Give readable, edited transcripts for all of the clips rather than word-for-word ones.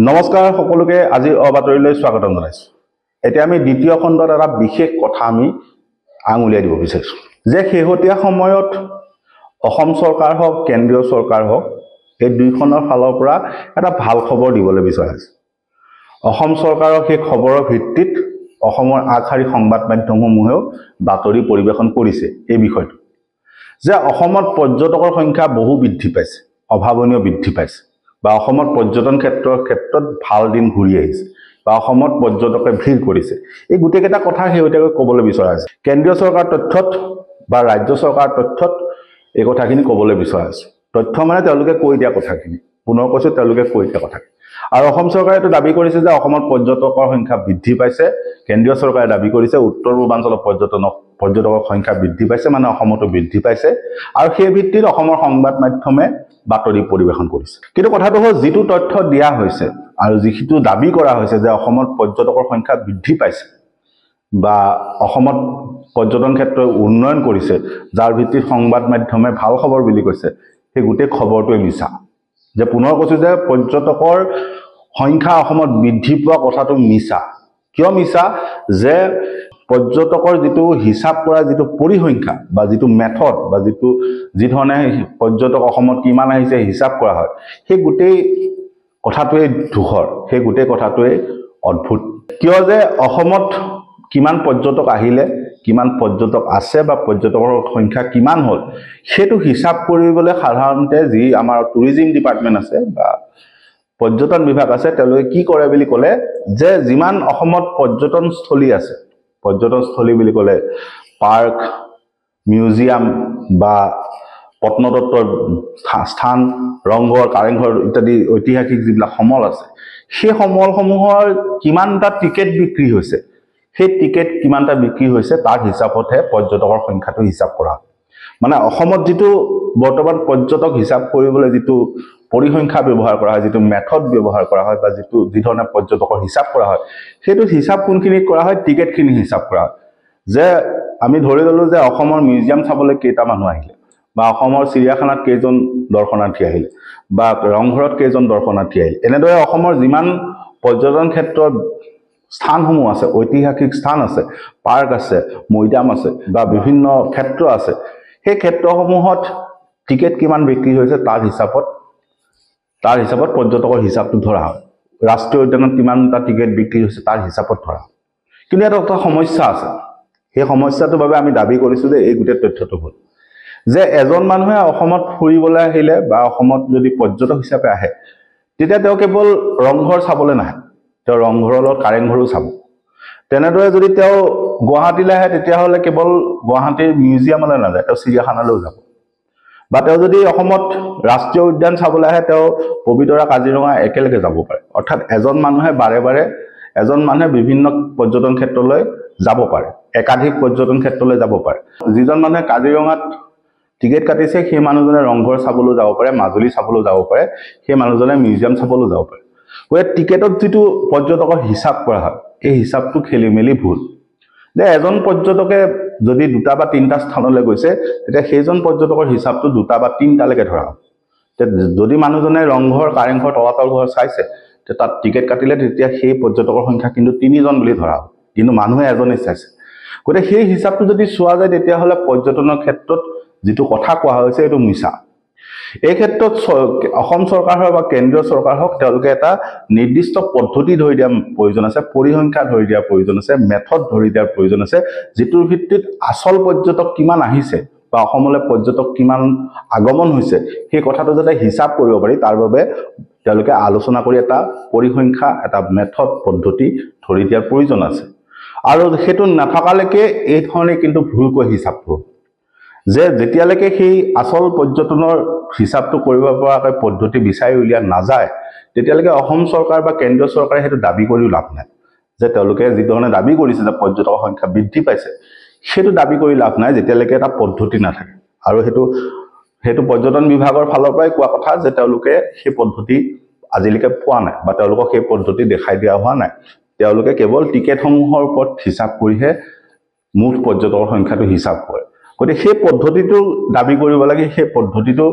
নমস্কাৰ সকলোকে আজি অবাতৰিলৈ স্বাগতম জনাইছো। এতিয়া আমি দ্বিতীয় খণ্ডত এটা বিশেষ কথা আমি আঙুলিয়াই দিব বিচাৰিছো যে শেহতীয়া সময়ত অসম চৰকাৰ হওক কেন্দ্ৰীয় চৰকাৰ হওক এই দুইখনৰ ফালৰ পৰা এটা ভাল খবৰ দিবলৈ বিচাৰিছে। অসম চৰকাৰৰ সেই খবৰৰ ভিত্তিত অসমৰ আগশাৰী সংবাদ মাধ্যমসমূহেও বাতৰি পৰিৱেশন কৰিছে এই বিষয়টো যে অসমত পৰ্যটকৰ সংখ্যা বহু বৃদ্ধি পাইছে, অভাৱনীয় বৃদ্ধি পাইছে বা অসমত পৰ্যটন ক্ষেত্ৰত ভাল দিন ঘূৰি আহিছে বা অসমত পৰ্যটকে ভিৰ কৰিছে। এই গোটেইকেইটা কথা শেহতীয়াকৈ ক'বলৈ বিচৰা হৈছে। কেন্দ্ৰীয় চৰকাৰ তথ্যত বা ৰাজ্য চৰকাৰ তথ্যত এই কথাখিনি ক'বলৈ বিচৰা হৈছে। তথ্য মানে তেওঁলোকে কৈ দিয়া কথাখিনি, পুনৰ কৈছো তেওঁলোকে কৈ দিয়া কথা। আৰু অসম চৰকাৰে এইটো দাবী কৰিছে যে অসমত পৰ্যটকৰ সংখ্যা বৃদ্ধি পাইছে। কেন্দ্ৰীয় চৰকাৰে দাবী কৰিছে উত্তৰ পূৰ্বাঞ্চলৰ পৰ্যটকৰ সংখ্যা বৃদ্ধি পাইছে, মানে অসমতো বৃদ্ধি পাইছে। আৰু সেই ভিত্তিত অসমৰ সংবাদ মাধ্যমে বাতৰি পৰিৱেশন কৰিছে। কিন্তু কথাটো হ'ল যিটো তথ্য দিয়া হৈছে আৰু যিটো দাবী কৰা হৈছে যে অসমত পৰ্যটকৰ সংখ্যা বৃদ্ধি পাইছে বা অসমত পৰ্যটন ক্ষেত্ৰত উন্নয়ন কৰিছে, যাৰ ভিত্তিত সংবাদ মাধ্যমে ভাল খবৰ বুলি কৈছে, সেই গোটেই খবৰটোৱে মিছা। যে পুনৰ কৈছো যে পৰ্যটকৰ সংখ্যা অসমত বৃদ্ধি পোৱা কথাটো মিছা। কিয় মিছা? যে পৰ্যটকৰ যিটো হিচাপ কৰা যিটো পৰিসংখ্যা বা যিটো মেথড বা যি ধৰণে পৰ্যটক অসমত কিমান আহিছে হিচাপ কৰা হয়, সেই গোটেই কথাটোৱে ধূসৰ, সেই গোটেই কথাটোৱে অদ্ভুত। কিয় যে অসমত কিমান পৰ্যটক আহিলে, কিমান পৰ্যটক আছে বা পৰ্যটকৰ সংখ্যা কিমান হ'ল, সেইটো হিচাপ কৰিবলৈ সাধাৰণতে যি আমাৰ টুৰিজিম ডিপাৰ্টমেণ্ট আছে বা পৰ্যটন বিভাগ আছে, তেওঁলোকে কি কৰে বুলি ক'লে যে যিমান অসমত পৰ্যটনস্থলী আছে, পৰ্যটনস্থলী বুলি ক'লে পাৰ্ক, মিউজিয়াম বা প্ৰত্নতত্ত্বৰ স্থান, ৰংঘৰ, কাৰেংঘৰ ইত্যাদি ঐতিহাসিক যিবিলাক সমল আছে, সেই সমলসমূহৰ কিমানটা টিকেট বিক্ৰী হৈছে, সেই টিকেট কিমানটা বিক্ৰী হৈছে তাৰ হিচাপতহে পৰ্যটকৰ সংখ্যাটো হিচাপ কৰা হয়। মানে অসমত যিটো বৰ্তমান পৰ্যটক হিচাপ কৰিবলৈ যিটো পৰিসংখ্যা ব্যৱহাৰ কৰা হয়, যিটো মেথড ব্যৱহাৰ কৰা হয় বা যি ধৰণে পৰ্যটকৰ হিচাপ কৰা হয়, সেইটো হিচাপ কোনখিনি কৰা হয়? টিকেটখিনি হিচাপ কৰা হয়। যে আমি ধৰি ললো যে অসমৰ মিউজিয়াম চাবলৈ কেইটা মানুহ আহিলে বা অসমৰ চিৰিয়াখানাত কেইজন দৰ্শনাৰ্থী আহিলে বা ৰংঘৰত কেইজন দৰ্শনাৰ্থী আহিলে। এনেদৰে অসমৰ যিমান পৰ্যটন ক্ষেত্ৰৰ স্থানসমূহ আছে, ঐতিহাসিক স্থান আছে, পাৰ্ক আছে, মৈদাম আছে বা বিভিন্ন ক্ষেত্ৰ আছে, সেই ক্ষেত্ৰসমূহত টিকেট কিমান বিক্ৰী হৈছে তাৰ হিচাপত পৰ্যটকৰ হিচাপটো ধৰা হয়। ৰাষ্ট্ৰীয় উদ্যানত কিমানটা টিকেট বিক্ৰী হৈছে তাৰ হিচাপত ধৰা হয়। কিন্তু ইয়াত এটা সমস্যা আছে। সেই সমস্যাটোৰ বাবে আমি দাবী কৰিছো যে এই গোটেই তথ্যটো ভুল। যে এজন মানুহে অসমত ফুৰিবলৈ আহিলে বা অসমত যদি পৰ্যটক হিচাপে আহে, তেতিয়া তেওঁ কেৱল ৰংঘৰ চাবলৈ নাহে, তেওঁ ৰংঘৰৰ লগত কাৰেংঘৰো চাব। তেনেদৰে যদি তেওঁ গুৱাহাটীলৈ আহে, তেতিয়াহ'লে কেৱল গুৱাহাটীৰ মিউজিয়ামলৈ নাযায়, তেওঁ চিৰিয়াখানালৈও যাব। বা তেওঁ যদি অসমত ৰাষ্ট্ৰীয় উদ্যান চাবলৈ আহে, তেওঁ পবিতৰা, কাজিৰঙা একেলগে যাব পাৰে। অৰ্থাৎ এজন মানুহে বিভিন্ন পৰ্যটন ক্ষেত্ৰলৈ যাব পাৰে, একাধিক পৰ্যটন ক্ষেত্ৰলৈ যাব পাৰে। যিজন মানুহে কাজিৰঙাত টিকেট কাটিছে, সেই মানুহজনে ৰংঘৰ চাবলৈ যাব পাৰে, মাজুলী চাবলৈ যাব পাৰে, সেই মানুহজনে মিউজিয়াম চাবলৈ যাব পাৰে। গতিকে টিকেটত যিটো পৰ্যটকৰ হিচাপ কৰা হয়, এই হিচাপটো খেলি মেলি ভুল। যে এজন পৰ্যটকে যদি 2টা বা 3টা স্থানলৈ গৈছে, তেতিয়া সেইজন পৰ্যটকৰ হিচাপটো 2টা বা 3টালৈকে ধৰা হয়। যদি মানুহজনে ৰংঘৰ, কাৰেংঘৰ, তলাতল ঘৰ চাইছে, তাত টিকেট কাটিলে, তেতিয়া সেই পৰ্যটকৰ সংখ্যা কিন্তু 3জন বুলি ধৰা হয়, কিন্তু মানুহে এজনেই চাইছে। গতিকে সেই হিচাপটো যদি চোৱা যায়, তেতিয়াহ'লে পৰ্যটনৰ ক্ষেত্ৰত যিটো কথা কোৱা হৈছে এইটো মিছা। এই ক্ষেত্ৰত অসম চৰকাৰ হওক বা কেন্দ্ৰীয় চৰকাৰ হওক, তেওঁলোকে এটা নিৰ্দিষ্ট পদ্ধতি ধৰি দিয়াৰ প্ৰয়োজন আছে, পৰিসংখ্যা ধৰি দিয়াৰ প্ৰয়োজন আছে, মেথড ধৰি দিয়াৰ প্ৰয়োজন আছে, যিটোৰ ভিত্তিত আচল পৰ্যটক কিমান আহিছে বা অসমলৈ পৰ্যটক কিমান আগমন হৈছে, সেই কথাটো যাতে হিচাপ কৰিব পাৰি, তাৰ বাবে তেওঁলোকে আলোচনা কৰি এটা পৰিসংখ্যা, এটা মেথড পদ্ধতি ধৰি দিয়াৰ প্ৰয়োজন আছে। আৰু সেইটো নাথকালৈকে এই ধৰণে কিন্তু ভুলকৈ হিচাপটো, যে যেতিয়ালৈকে সেই আচল পৰ্যটনৰ হিচাপটো কৰিব পৰাকৈ পদ্ধতি বিচাৰি উলিওৱা নাযায়, তেতিয়ালৈকে অসম চৰকাৰ বা কেন্দ্ৰীয় চৰকাৰে সেইটো দাবী কৰিও লাভ নাই। যে তেওঁলোকে যি ধৰণে দাবী কৰিছে যে পৰ্যটকৰ সংখ্যা বৃদ্ধি পাইছে, সেইটো দাবী কৰি লাভ নাই যেতিয়ালৈকে এটা পদ্ধতি নাথাকে। আৰু সেইটো পৰ্যটন বিভাগৰ ফালৰ পৰাই কোৱা কথা যে তেওঁলোকে সেই পদ্ধতি আজিলৈকে পোৱা নাই বা তেওঁলোকক সেই পদ্ধতি দেখাই দিয়া হোৱা নাই। তেওঁলোকে কেৱল টিকেটসমূহৰ ওপৰত হিচাপ কৰিহে মুঠ পৰ্যটকৰ সংখ্যাটো হিচাপ কৰে। গতিকে সেই পদ্ধতিটো দাবী কৰিব লাগে, সেই পদ্ধতিটো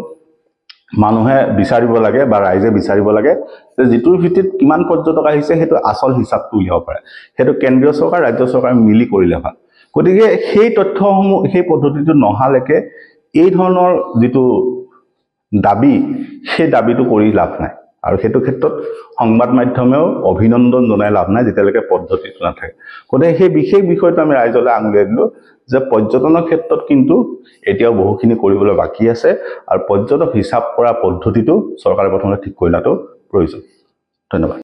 মানুহে বিচাৰিব লাগে বা ৰাইজে বিচাৰিব লাগে যে যিটোৰ ভিত্তিত কিমান পৰ্যটক আহিছে সেইটো আচল হিচাপটো উলিয়াব পাৰে সেইটো কেন্দ্ৰীয় চৰকাৰ ৰাজ্য চৰকাৰ মিলি কৰিলে ভাল গতিকে সেই তথ্যসমূহ সেই পদ্ধতিটো নহালৈকে এই ধৰণৰ যিটো দাবী সেই দাবীটো কৰি লাভ নাই আৰু সেইটো ক্ষেত্ৰত সংবাদ মাধ্যমেও অভিনন্দন জনাই লাভ নাই যেতিয়ালৈকে পদ্ধতিটো নাথাকে গতিকে সেই বিশেষ বিষয়টো আমি ৰাইজলৈ আঙুলিয়াই দিলোঁ যে পৰ্যটনৰ ক্ষেত্ৰত কিন্তু এতিয়াও বহুখিনি কৰিবলৈ বাকী আছে আৰু পৰ্যটক হিচাপ কৰা পদ্ধতিটো চৰকাৰে প্ৰথমতে ঠিক কৰি লোৱাটো প্ৰয়োজন ধন্যবাদ